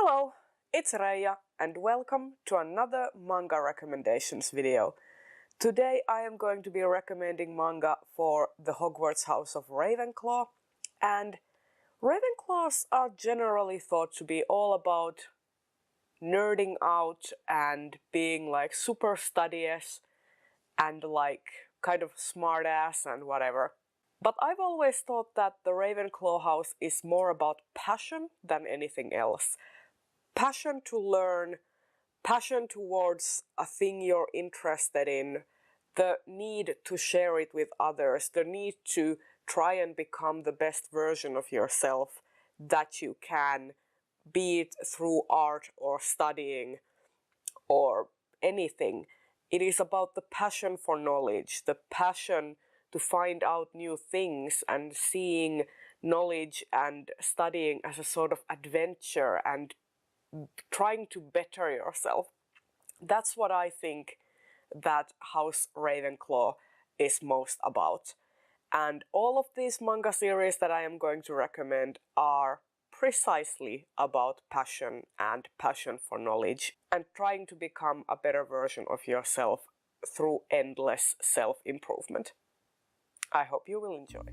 Hello, it's Reija and welcome to another manga recommendations video. Today I am going to be recommending manga for the Hogwarts House of Ravenclaw, and Ravenclaws are generally thought to be all about nerding out and being like super studious and like kind of smart ass and whatever. But I've always thought that the Ravenclaw house is more about passion than anything else. Passion to learn, passion towards a thing you're interested in, the need to share it with others, the need to try and become the best version of yourself that you can, be it through art or studying or anything. It is about the passion for knowledge, the passion to find out new things and seeing knowledge and studying as a sort of adventure and trying to better yourself. That's what I think that House Ravenclaw is most about. And all of these manga series that I am going to recommend are precisely about passion and passion for knowledge and trying to become a better version of yourself through endless self-improvement. I hope you will enjoy.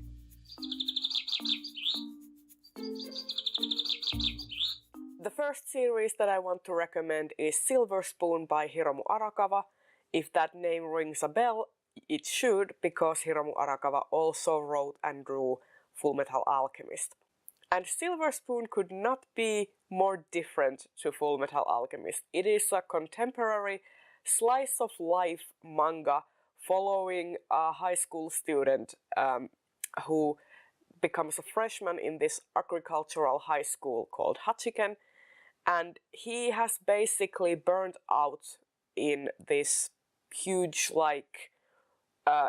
The first series that I want to recommend is Silver Spoon by Hiromu Arakawa. If that name rings a bell, it should, because Hiromu Arakawa also wrote and drew Fullmetal Alchemist. And Silver Spoon could not be more different to Fullmetal Alchemist. It is a contemporary slice of life manga following a high school student who becomes a freshman in this agricultural high school called Hachiken, and he has basically burned out in this huge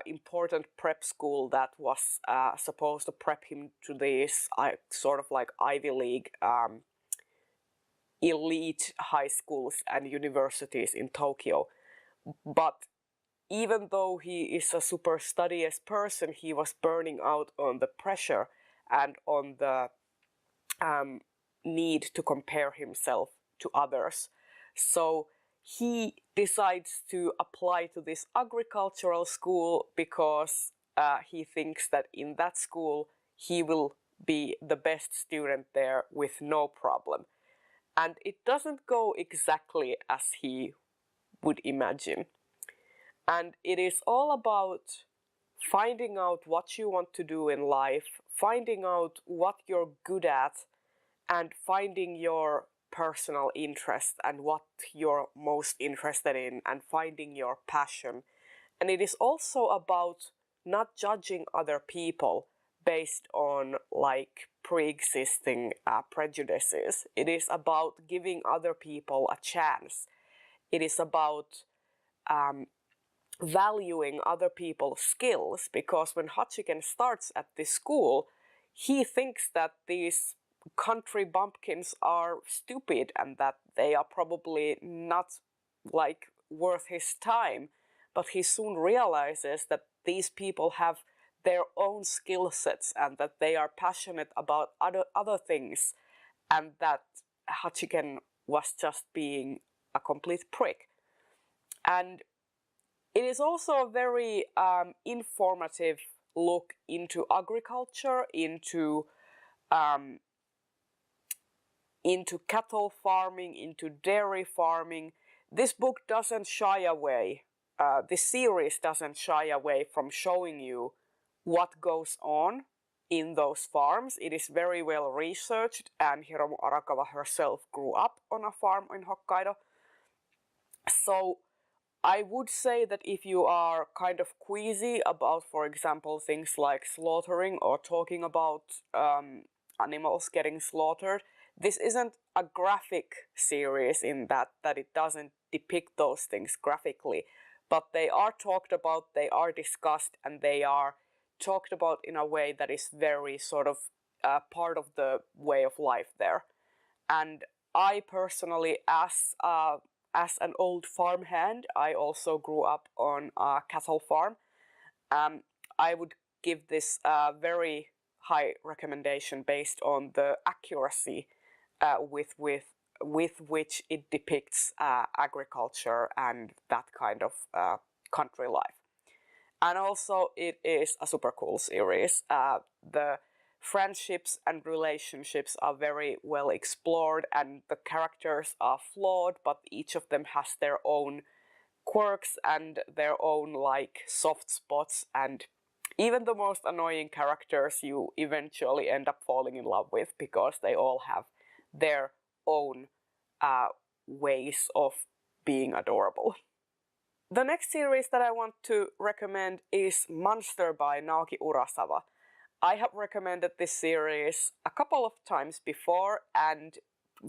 important prep school that was supposed to prep him to this sort of like Ivy League elite high schools and universities in Tokyo. But even though he is a super studious person, he was burning out on the pressure and on the need to compare himself to others. So he decides to apply to this agricultural school because he thinks that in that school he will be the best student there with no problem. And it doesn't go exactly as he would imagine. And it is all about finding out what you want to do in life, finding out what you're good at, and finding your personal interest and what you're most interested in, and finding your passion. And it is also about not judging other people based on like pre-existing prejudices. It is about giving other people a chance. It is about valuing other people's skills, because when Hachiken starts at this school, he thinks that these country bumpkins are stupid and that they are probably not like worth his time. But he soon realizes that these people have their own skill sets and that they are passionate about other things, and that Hachiken was just being a complete prick. And it is also a very informative look into agriculture, into cattle farming, into dairy farming. This book doesn't shy away, this series doesn't shy away from showing you what goes on in those farms. It is very well researched, and Hiromu Arakawa herself grew up on a farm in Hokkaido. So I would say that if you are kind of queasy about, for example, things like slaughtering or talking about animals getting slaughtered, this isn't a graphic series in that it doesn't depict those things graphically, but they are talked about, they are discussed, and they are talked about in a way that is very sort of part of the way of life there. And I personally, as an old farmhand, I also grew up on a cattle farm. I would give this a very high recommendation based on the accuracy with with which it depicts agriculture and that kind of country life. And also it is a super cool series. The friendships and relationships are very well explored, and the characters are flawed, but each of them has their own quirks and their own like soft spots, and even the most annoying characters you eventually end up falling in love with because they all have their own ways of being adorable. The next series that I want to recommend is Monster by Naoki Urasawa. I have recommended this series a couple of times before, and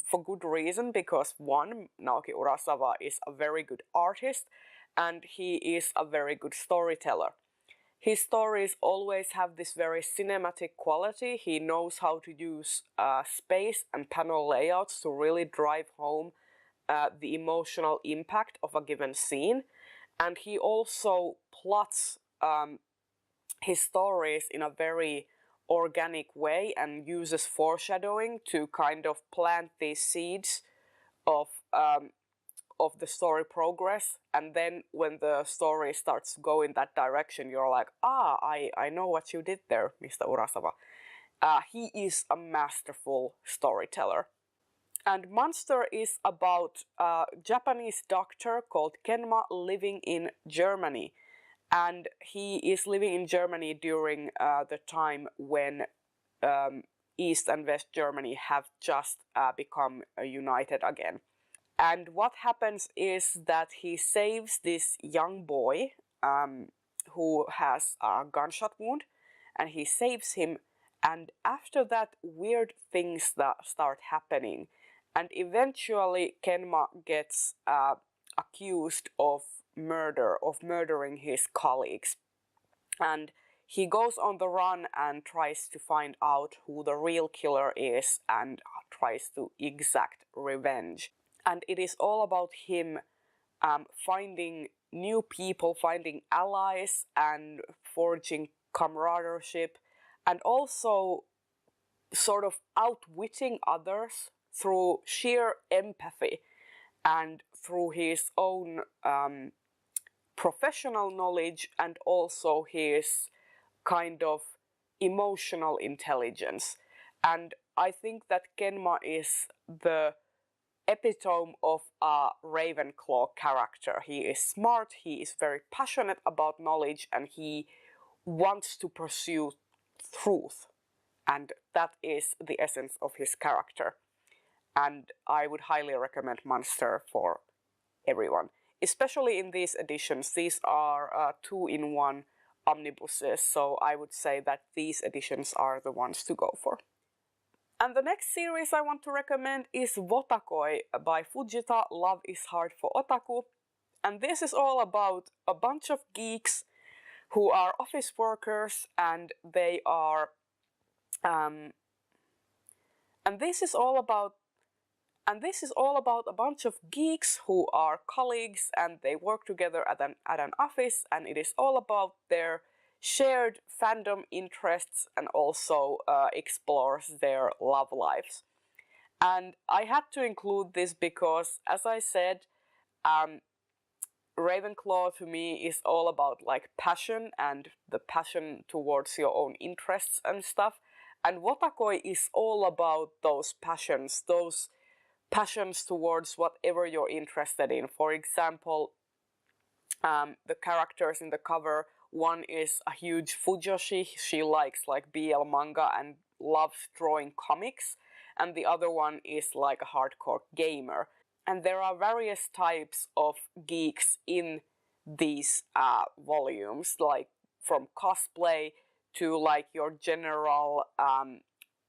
for good reason, because one, Naoki Urasawa is a very good artist and he is a very good storyteller. His stories always have this very cinematic quality. He knows how to use space and panel layouts to really drive home the emotional impact of a given scene. And he also plots his stories in a very organic way and uses foreshadowing to kind of plant these seeds of the story progress. And then when the story starts to go in that direction, you're like, I know what you did there, Mr. Urasawa. He is a masterful storyteller. And Monster is about a Japanese doctor called Kenma living in Germany. And he is living in Germany during the time when East and West Germany have just become united again. And what happens is that he saves this young boy who has a gunshot wound, and he saves him. And after that, weird things that start happening. And eventually Kenma gets accused of murdering his colleagues. And he goes on the run and tries to find out who the real killer is and tries to exact revenge. And it is all about him finding new people, finding allies and forging camaraderie, and also sort of outwitting others through sheer empathy and through his own professional knowledge and also his kind of emotional intelligence. And I think that Kenma is the epitome of a Ravenclaw character. He is smart, he is very passionate about knowledge, and he wants to pursue truth. And that is the essence of his character. And I would highly recommend Monster for everyone. Especially in these editions. These are 2-in-1 omnibuses, so I would say that these editions are the ones to go for. And the next series I want to recommend is Wotakoi by Fujita, Love is Hard for Otaku. And this is all about a bunch of geeks who are office workers, and they are this is all about a bunch of geeks who are colleagues, and they work together at an office, and it is all about their shared fandom interests and also explores their love lives. And I had to include this because, as I said, Ravenclaw to me is all about like passion and the passion towards your own interests and stuff. And Wotakoi is all about those passions towards whatever you're interested in. For example, the characters in the cover, one is a huge fujoshi, she likes like BL manga and loves drawing comics, and the other one is like a hardcore gamer. And there are various types of geeks in these volumes, like from cosplay to like your general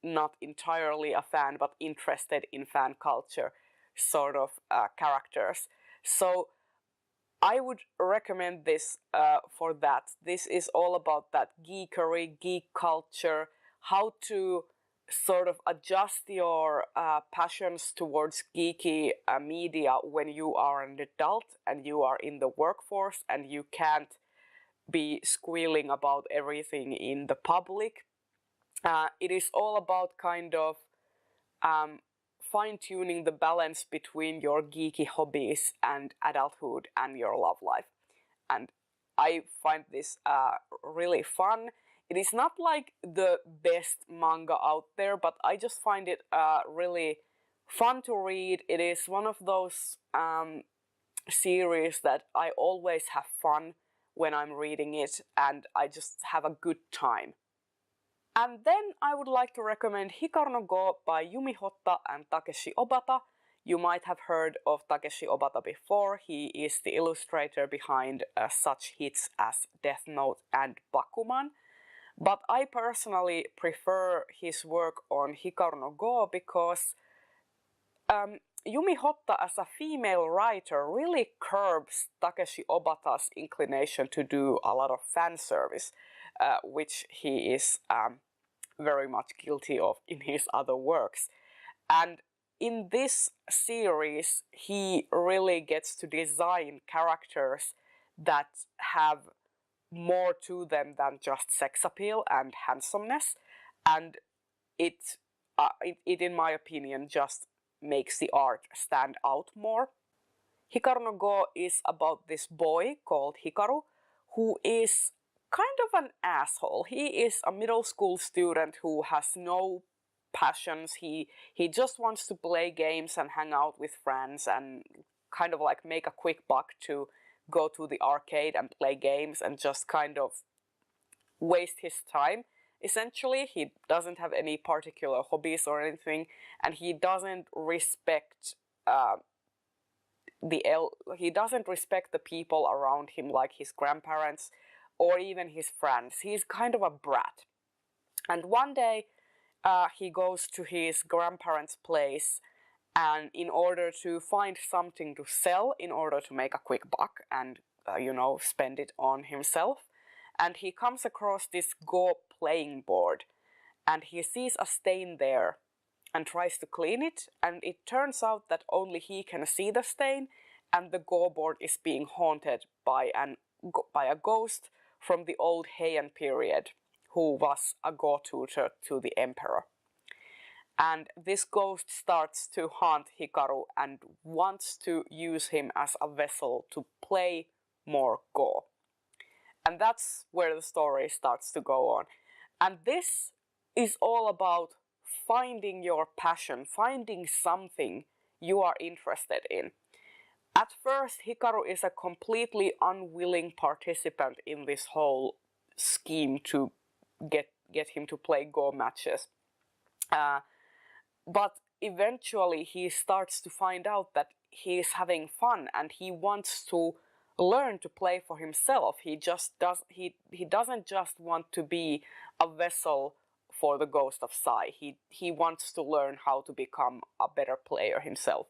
not entirely a fan but interested in fan culture sort of characters. So I would recommend this for that. This is all about that geekery, geek culture, how to sort of adjust your passions towards geeky media when you are an adult and you are in the workforce and you can't be squealing about everything in the public. It is all about kind of fine-tuning the balance between your geeky hobbies and adulthood and your love life. And I find this really fun. It is not like the best manga out there, but I just find it really fun to read. It is one of those series that I always have fun when I'm reading it, and I just have a good time. And then I would like to recommend Hikaru no Go by Yumi Hotta and Takeshi Obata. You might have heard of Takeshi Obata before. He is the illustrator behind such hits as Death Note and Bakuman. But I personally prefer his work on Hikaru no Go because Yumi Hotta as a female writer really curbs Takeshi Obata's inclination to do a lot of fan service, which he is very much guilty of in his other works. And in this series, he really gets to design characters that have more to them than just sex appeal and handsomeness, and it in my opinion just makes the art stand out more. Hikaru no Go is about this boy called Hikaru who is kind of an asshole. He is a middle school student who has no passions. He just wants to play games and hang out with friends and kind of like make a quick buck to go to the arcade and play games and just kind of waste his time. Essentially, he doesn't have any particular hobbies or anything, and he doesn't respect he doesn't respect the people around him, like his grandparents or even his friends. He's kind of a brat. And one day he goes to his grandparents' place, and in order to find something to sell, in order to make a quick buck and spend it on himself, and he comes across this Go playing board, and he sees a stain there and tries to clean it, and it turns out that only he can see the stain, and the Go board is being haunted by a ghost from the old Heian period, who was a Go tutor to the emperor. And this ghost starts to haunt Hikaru and wants to use him as a vessel to play more Go. And that's where the story starts to go on. And this is all about finding your passion, finding something you are interested in. At first, Hikaru is a completely unwilling participant in this whole scheme to get him to play Go matches. But eventually he starts to find out that he is having fun and he wants to learn to play for himself. He doesn't just want to be a vessel for the ghost of Sai. He wants to learn how to become a better player himself.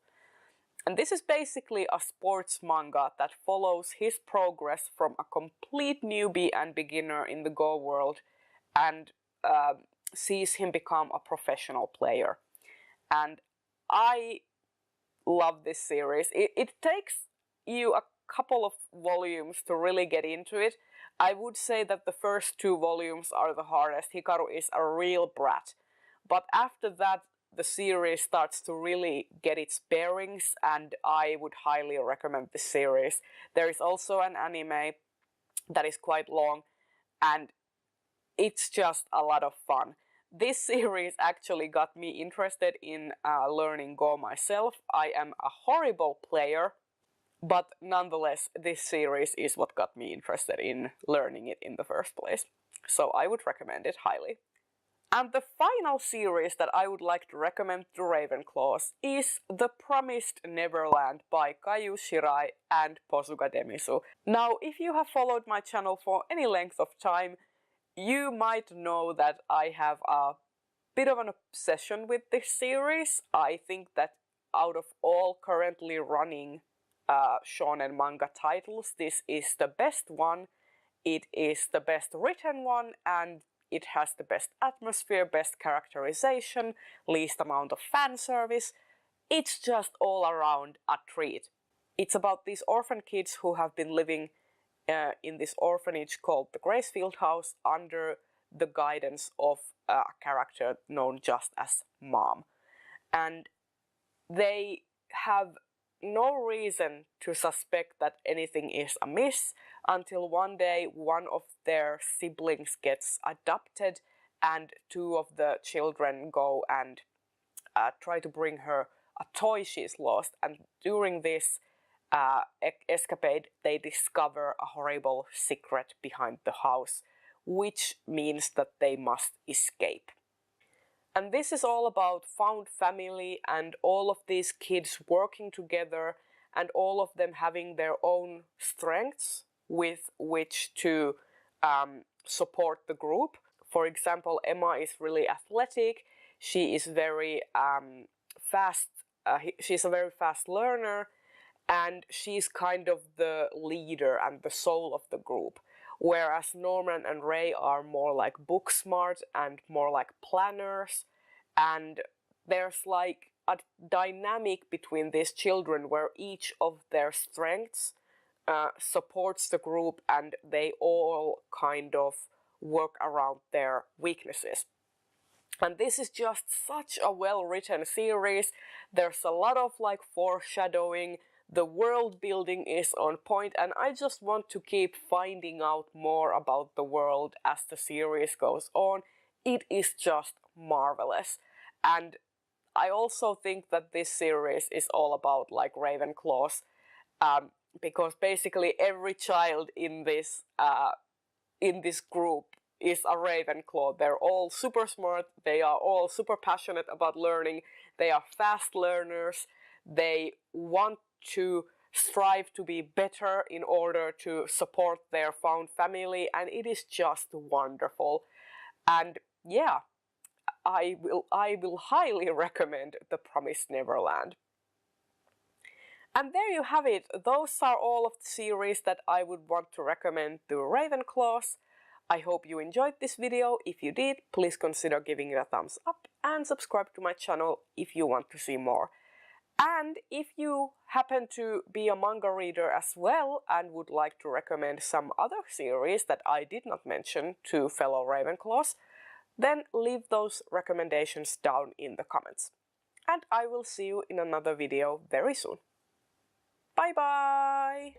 And this is basically a sports manga that follows his progress from a complete newbie and beginner in the Go world and sees him become a professional player. And I love this series. It takes you a couple of volumes to really get into it. I would say that the first 2 volumes are the hardest. Hikaru is a real brat. But after that, the series starts to really get its bearings, and I would highly recommend this series. There is also an anime that is quite long, and it's just a lot of fun. This series actually got me interested in learning Go myself. I am a horrible player, but nonetheless, this series is what got me interested in learning it in the first place. So I would recommend it highly. And the final series that I would like to recommend to Ravenclaws is The Promised Neverland by Kaiu, Shirai and Pozuka Demisu. Now, if you have followed my channel for any length of time, you might know that I have a bit of an obsession with this series. I think that out of all currently running shonen manga titles, this is the best one. It is the best written one, and it has the best atmosphere, best characterization, least amount of fan service. It's just all around a treat. It's about these orphan kids who have been living in this orphanage called the Gracefield House under the guidance of a character known just as Mom. And they have no reason to suspect that anything is amiss until one day one of their siblings gets adopted and two of the children go and try to bring her a toy she's lost, and during this escapade they discover a horrible secret behind the house, which means that they must escape. And this is all about found family and all of these kids working together and all of them having their own strengths with which to support the group. For example, Emma is really athletic. She is very fast. She's a very fast learner, and she's kind of the leader and the soul of the group. Whereas Norman and Ray are more like book smart and more like planners, and there's like a dynamic between these children where each of their strengths supports the group and they all kind of work around their weaknesses. And this is just such a well-written series. There's a lot of like foreshadowing. The world building is on point, and I just want to keep finding out more about the world as the series goes on. It is just marvelous. And I also think that this series is all about like Ravenclaws, because basically every child in this group is a Ravenclaw. They're all super smart, they are all super passionate about learning, they are fast learners, they want to strive to be better in order to support their found family, and it is just wonderful. And yeah, I will highly recommend The Promised Neverland. And there you have it. Those are all of the series that I would want to recommend to Ravenclaws. I hope you enjoyed this video. If you did, please consider giving it a thumbs up and subscribe to my channel if you want to see more. And if you happen to be a manga reader as well and would like to recommend some other series that I did not mention to fellow Ravenclaws, then leave those recommendations down in the comments. And I will see you in another video very soon. Bye bye!